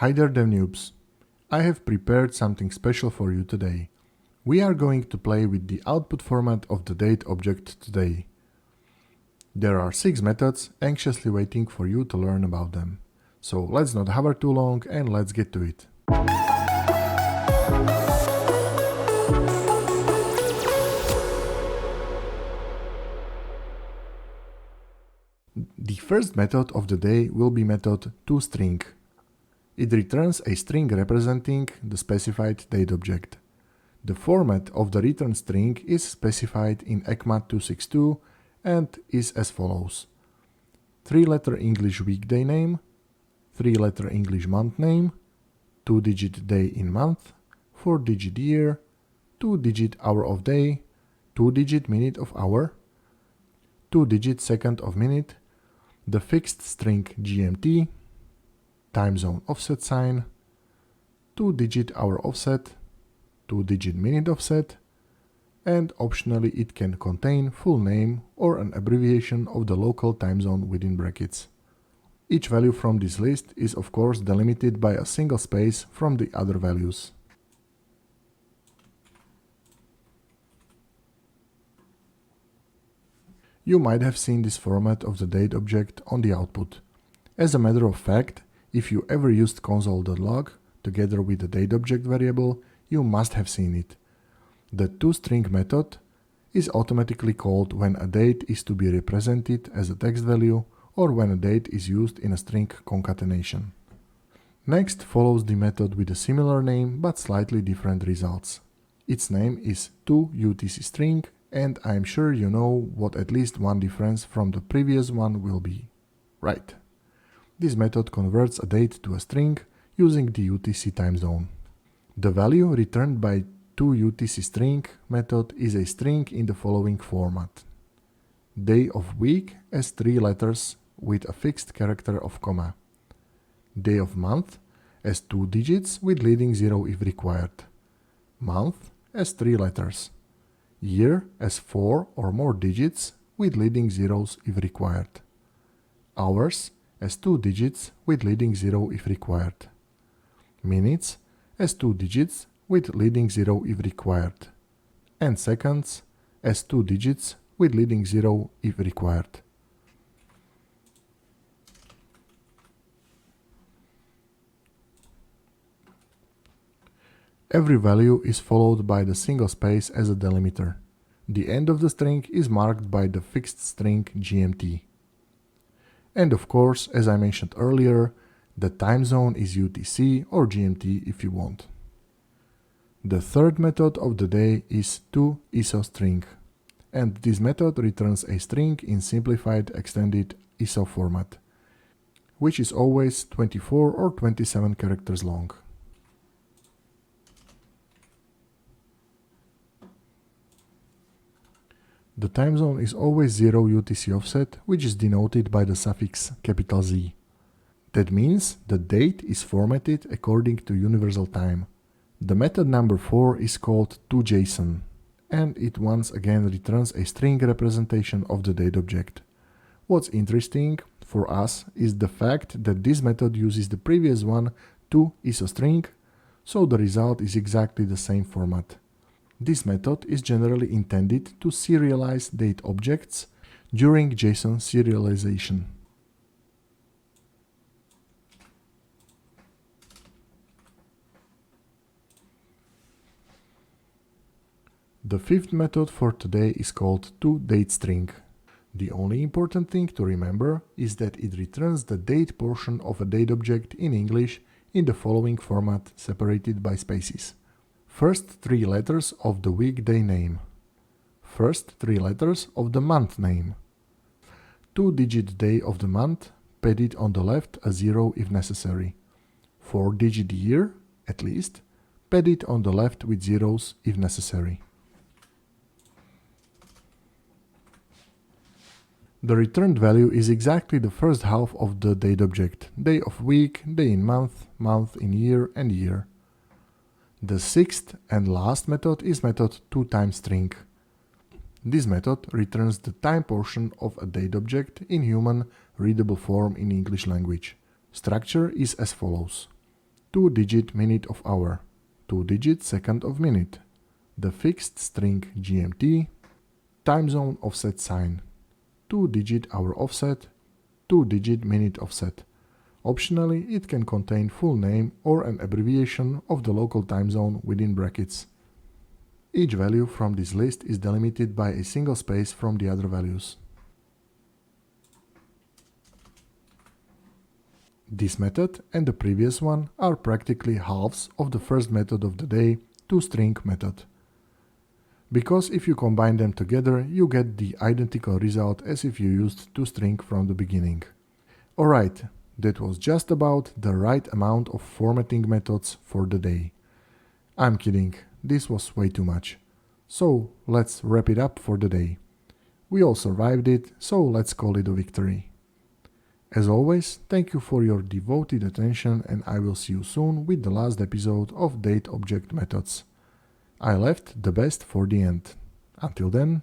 Hi there dev noobs! I have prepared something special for you today. We are going to play with the output format of the date object today. There are 6 methods anxiously waiting for you to learn about them. So let's not hover too long and let's get to it. The first method of the day will be method toString. It returns a string representing the specified date object. The format of the return string is specified in ECMA 262 and is as follows: 3-letter English weekday name, 3-letter English month name, 2-digit day in month, 4-digit year, 2-digit hour of day, 2-digit minute of hour, 2-digit second of minute, the fixed string GMT, time zone offset sign, 2-digit hour offset, 2-digit minute offset, and optionally it can contain full name or an abbreviation of the local time zone within brackets. Each value from this list is of course delimited by a single space from the other values. You might have seen this format of the date object on the output. As a matter of fact, if you ever used console.log together with the date object variable, you must have seen it. The toString method is automatically called when a date is to be represented as a text value or when a date is used in a string concatenation. Next follows the method with a similar name but slightly different results. Its name is toUtc String, and I am sure you know what at least one difference from the previous one will be. Right. This method converts a date to a string using the UTC time zone. The value returned by toUtc String method is a string in the following format: day of week as 3 letters with a fixed character of comma, day of month as 2 digits with leading 0 if required, month as 3 letters, year as 4 or more digits with leading zeros if required, hours as 2 digits with leading 0 if required, minutes as 2 digits with leading 0 if required, and seconds as 2 digits with leading 0 if required. Every value is followed by the single space as a delimiter. The end of the string is marked by the fixed string GMT. And of course, as I mentioned earlier, the time zone is UTC or GMT if you want. The third method of the day is toIsoString, and this method returns a string in simplified extended ISO format, which is always 24 or 27 characters long. The time zone is always 0 UTC offset, which is denoted by the suffix Z. That means the date is formatted according to universal time. The method number 4 is called toJSON, and it once again returns a string representation of the date object. What's interesting for us is the fact that this method uses the previous one, toIsoString, so the result is exactly the same format. This method is generally intended to serialize date objects during JSON serialization. The fifth method for today is called toDateString. The only important thing to remember is that it returns the date portion of a date object in English in the following format separated by spaces. First 3 letters of the weekday name, first 3 letters of the month name, 2-digit day of the month, padded on the left a 0 if necessary, 4-digit year, at least, padded on the left with zeros if necessary. The returned value is exactly the first half of the date object, day of week, day in month, month in year, and year. The sixth and last method is method toTimeString. This method returns the time portion of a date object in human readable form in English language. Structure is as follows: 2-digit minute of hour, 2-digit second of minute, the fixed string GMT, time zone offset sign, 2-digit hour offset, 2-digit minute offset. Optionally, it can contain full name or an abbreviation of the local time zone within brackets. Each value from this list is delimited by a single space from the other values. This method and the previous one are practically halves of the first method of the day, toString method. Because if you combine them together, you get the identical result as if you used toString from the beginning. Alright, that was just about the right amount of formatting methods for the day. I'm kidding, this was way too much. So let's wrap it up for the day. We all survived it, so let's call it a victory. As always, thank you for your devoted attention, and I will see you soon with the last episode of Date Object Methods. I left the best for the end. Until then,